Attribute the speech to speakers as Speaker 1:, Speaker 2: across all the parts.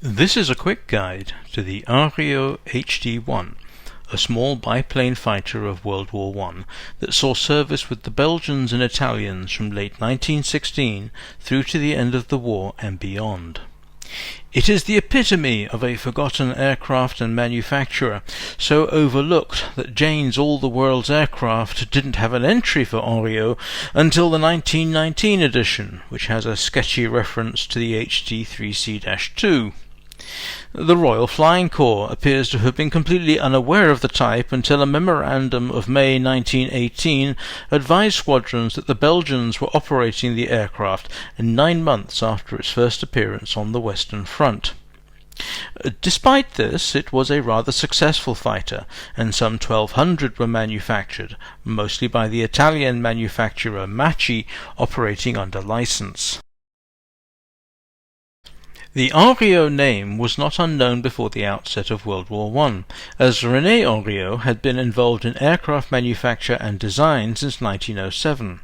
Speaker 1: This is a quick guide to the Hanriot HD.1, a small biplane fighter of World War I that saw service with the Belgians and Italians from late 1916 through to the end of the war and beyond. It is the epitome of a forgotten aircraft and manufacturer, so overlooked that Jane's All the World's Aircraft didn't have an entry for Hanriot until the 1919 edition, which has a sketchy reference to the HD-3C-2. The Royal Flying Corps appears to have been completely unaware of the type until a memorandum of May 1918 advised squadrons that the Belgians were operating the aircraft 9 months after its first appearance on the Western Front. Despite this, it was a rather successful fighter, and some 1,200 were manufactured, mostly by the Italian manufacturer Macchi, operating under license. The Hanriot name was not unknown before the outset of World War I, as René Hanriot had been involved in aircraft manufacture and design since 1907.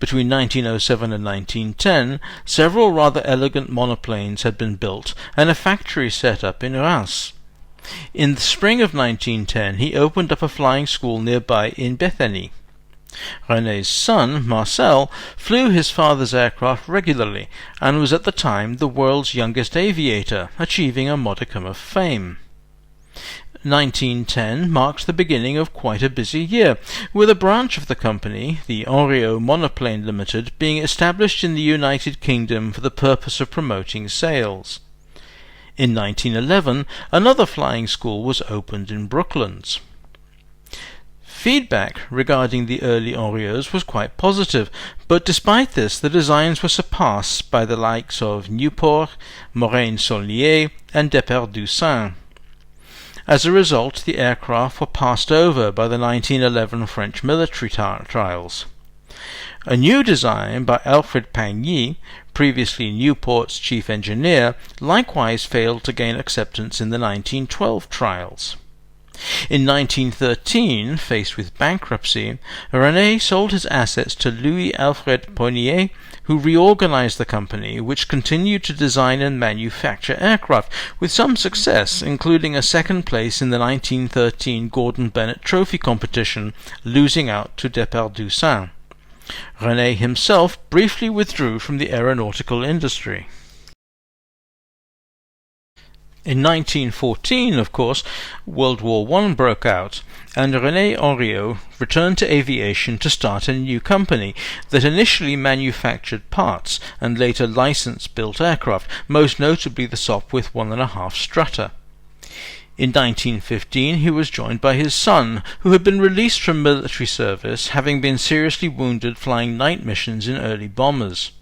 Speaker 1: Between 1907 and 1910, several rather elegant monoplanes had been built and a factory set up in Reims. In the spring of 1910, he opened up a flying school nearby in Bethany. René's son, Marcel, flew his father's aircraft regularly and was at the time the world's youngest aviator, achieving a modicum of fame. 1910 marked the beginning of quite a busy year, with a branch of the company, the Hanriot Monoplane Limited, being established in the United Kingdom for the purpose of promoting sales. In 1911, another flying school was opened in Brooklands. Feedback regarding the early Hanriots was quite positive, but despite this the designs were surpassed by the likes of Nieuport, Morane-Saulnier and Deperdussin. As a result, the aircraft were passed over by the 1911 French military trials. A new design by Alfred Pagny, previously Nieuport's chief engineer, likewise failed to gain acceptance in the 1912 trials. In 1913, faced with bankruptcy, René sold his assets to Louis-Alfred Ponnier, who reorganized the company, which continued to design and manufacture aircraft, with some success, including a second place in the 1913 Gordon Bennett Trophy competition, losing out to Deperdussin. René himself briefly withdrew from the aeronautical industry. In 1914, of course, World War I broke out, and René Hanriot returned to aviation to start a new company that initially manufactured parts and later license-built aircraft, most notably the Sopwith 1.5 Strutter. In 1915 he was joined by his son, who had been released from military service, having been seriously wounded flying night missions in early bombers.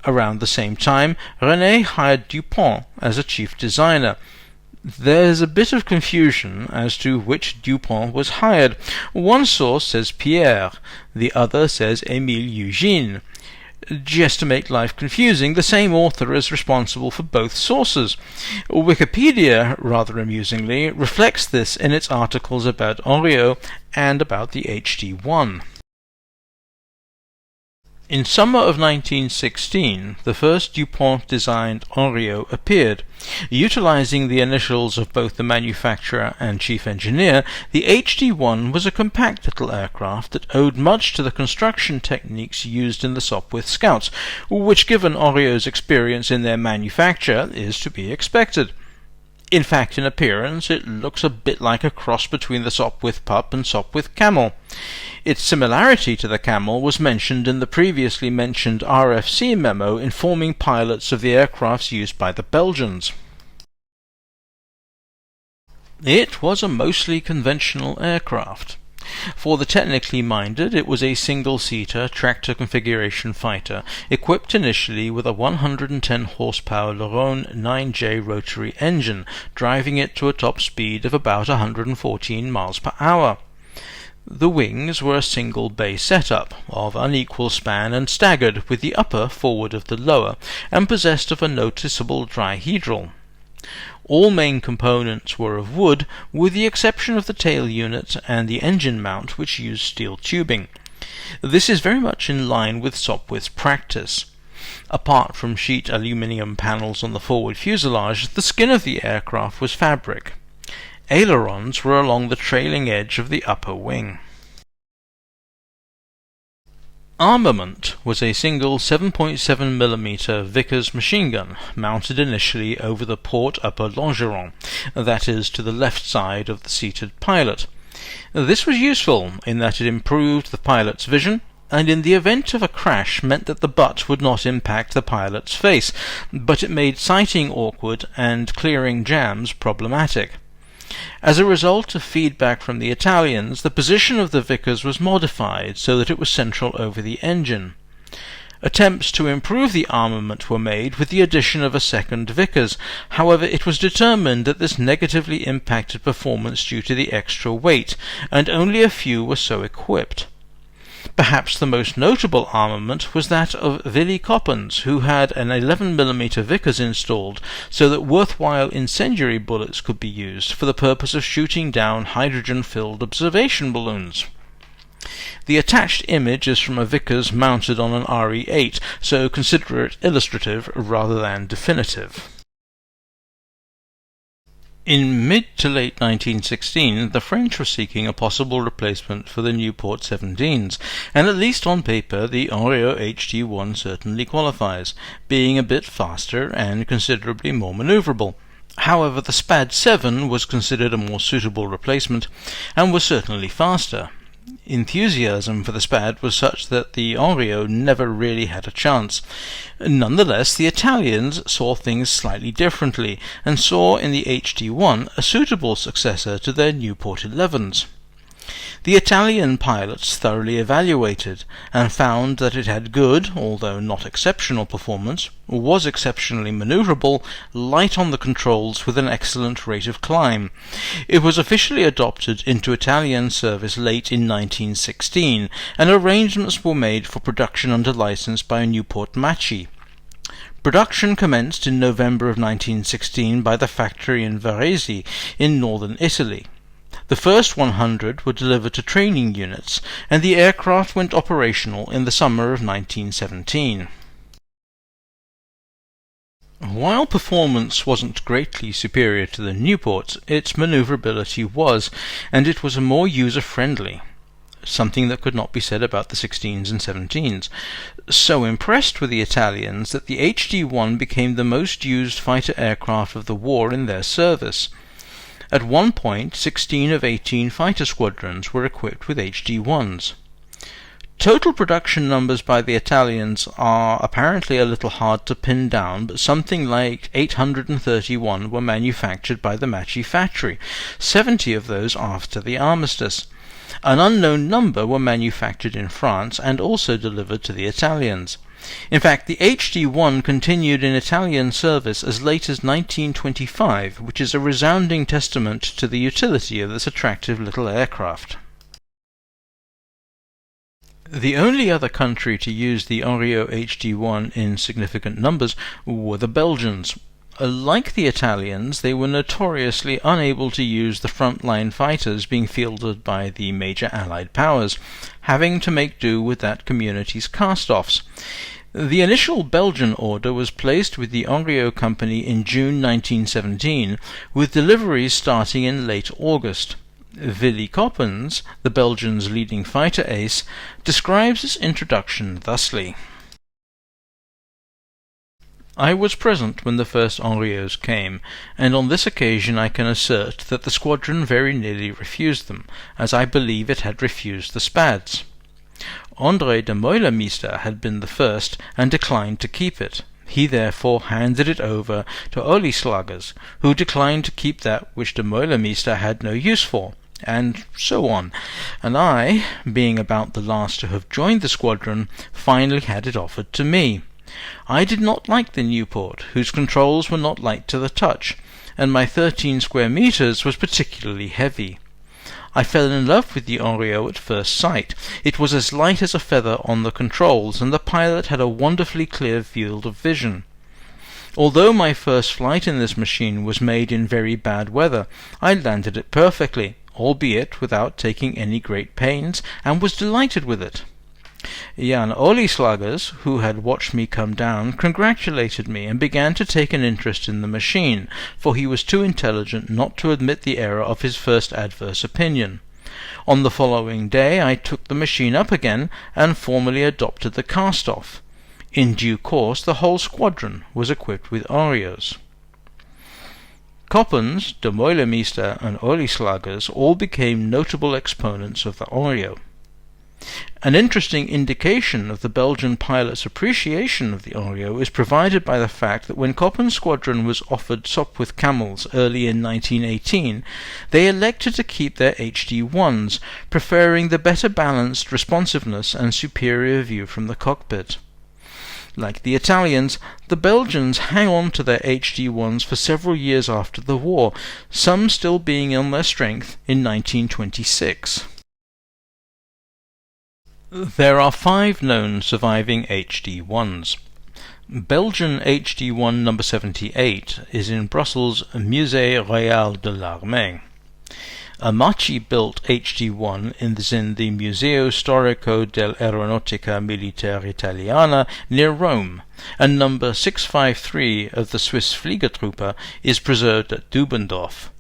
Speaker 1: Around the same time, René hired Dupont as a chief designer. There's a bit of confusion as to which Dupont was hired. One source says Pierre, the other says Émile Eugène. Just to make life confusing, the same author is responsible for both sources. Wikipedia, rather amusingly, reflects this in its articles about Hanriot and about the HD-1. In summer of 1916, the first DuPont-designed Hanriot appeared. Utilizing the initials of both the manufacturer and chief engineer, the HD-1 was a compact little aircraft that owed much to the construction techniques used in the Sopwith Scouts, which, given Hanriot's experience in their manufacture, is to be expected. In fact, in appearance, it looks a bit like a cross between the Sopwith Pup and Sopwith Camel. Its similarity to the Camel was mentioned in the previously mentioned RFC memo informing pilots of the aircrafts used by the Belgians. It was a mostly conventional aircraft. For the technically minded, it was a single-seater tractor configuration fighter, equipped initially with a 110 horsepower Leron 9J rotary engine, driving it to a top speed of about 114 miles per hour. The wings were a single bay setup, of unequal span and staggered, with the upper forward of the lower, and possessed of a noticeable dihedral. All main components were of wood, with the exception of the tail unit and the engine mount, which used steel tubing. This is very much in line with Sopwith's practice. Apart from sheet aluminium panels on the forward fuselage, the skin of the aircraft was fabric. Ailerons were along the trailing edge of the upper wing. Armament was a single 7.7mm Vickers machine gun, mounted initially over the port upper longeron, that is, to the left side of the seated pilot. This was useful in that it improved the pilot's vision, and in the event of a crash meant that the butt would not impact the pilot's face, but it made sighting awkward and clearing jams problematic. As a result of feedback from the Italians, the position of the Vickers was modified so that it was central over the engine. Attempts to improve the armament were made with the addition of a second Vickers. However, it was determined that this negatively impacted performance due to the extra weight, and only a few were so equipped. Perhaps the most notable armament was that of Willy Coppens, who had an 11mm Vickers installed so that worthwhile incendiary bullets could be used for the purpose of shooting down hydrogen-filled observation balloons. The attached image is from a Vickers mounted on an RE-8, so consider it illustrative rather than definitive. In mid to late 1916, the French were seeking a possible replacement for the Nieuport 17s, and at least on paper the Hanriot HD.1 certainly qualifies, being a bit faster and considerably more manoeuvrable. However, the Spad 7 was considered a more suitable replacement, and was certainly faster. Enthusiasm for the Spad was such that the Hanriot never really had a chance. Nonetheless, the Italians saw things slightly differently, and saw in the HD-1 a suitable successor to their Nieuport 11s. The Italian pilots thoroughly evaluated, and found that it had good, although not exceptional performance, was exceptionally manoeuvrable, light on the controls with an excellent rate of climb. It was officially adopted into Italian service late in 1916, and arrangements were made for production under license by Newport Machi. Production commenced in November of 1916 by the factory in Varese in northern Italy. The first 100 were delivered to training units, and the aircraft went operational in the summer of 1917. While performance wasn't greatly superior to the Nieuport, its manoeuvrability was, and it was more user-friendly, something that could not be said about the 16s and 17s. So impressed were the Italians that the HD-1 became the most used fighter aircraft of the war in their service. At one point, 16 of 18 fighter squadrons were equipped with HD-1s. Total production numbers by the Italians are apparently a little hard to pin down, but something like 831 were manufactured by the Machi factory, 70 of those after the Armistice. An unknown number were manufactured in France and also delivered to the Italians. In fact, the HD-1 continued in Italian service as late as 1925, which is a resounding testament to the utility of this attractive little aircraft. The only other country to use the Hanriot HD-1 in significant numbers were the Belgians. Like the Italians, they were notoriously unable to use the front-line fighters being fielded by the major Allied powers, having to make do with that community's cast-offs. The initial Belgian order was placed with the Hanriot Company in June 1917, with deliveries starting in late August. Willy Coppens, the Belgians' leading fighter ace, describes its introduction thusly. I was present when the first Hanriots came, and on this occasion I can assert that the squadron very nearly refused them, as I believe it had refused the Spads. André de Meulemeester had been the first, and declined to keep it. He therefore handed it over to Olieslagers, who declined to keep that which de Meulemeester had no use for, and so on, and I, being about the last to have joined the squadron, finally had it offered to me. I did not like the Nieuport, whose controls were not light to the touch, and my 13 square meters was particularly heavy. I fell in love with the Hanriot at first sight. It was as light as a feather on the controls, and the pilot had a wonderfully clear field of vision. Although my first flight in this machine was made in very bad weather, I landed it perfectly, albeit without taking any great pains, and was delighted with it. Jan Olieslagers, who had watched me come down, congratulated me and began to take an interest in the machine, for he was too intelligent not to admit the error of his first adverse opinion. On the following day I took the machine up again and formally adopted the cast-off. In due course the whole squadron was equipped with Arios. Coppens, de Meulemeester, and Olieslagers all became notable exponents of the Ario. An interesting indication of the Belgian pilots' appreciation of the Ario is provided by the fact that when Coppens' squadron was offered Sopwith Camels early in 1918, they elected to keep their HD-1s, preferring the better balanced responsiveness and superior view from the cockpit. Like the Italians, the Belgians hang on to their HD-1s for several years after the war, some still being on their strength in 1926. There are 5 known surviving HD-1s. Belgian HD-1 number 78 is in Brussels' Musée Royal de l'Armée. A Machi-built HD-1 is in the Museo Storico dell'Aeronautica Militare Italiana near Rome, and number 653 of the Swiss Fliegertruppe is preserved at Dubendorf.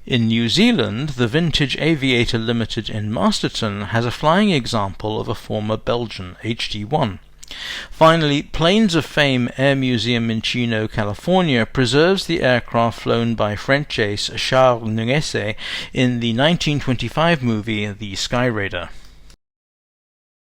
Speaker 1: In New Zealand, the vintage Aviator Limited in Masterton has a flying example of a former Belgian HD-1. Finally, Planes of Fame Air Museum in Chino, California preserves the aircraft flown by French ace Charles Nunesse in the 1925 movie The Sky Raider.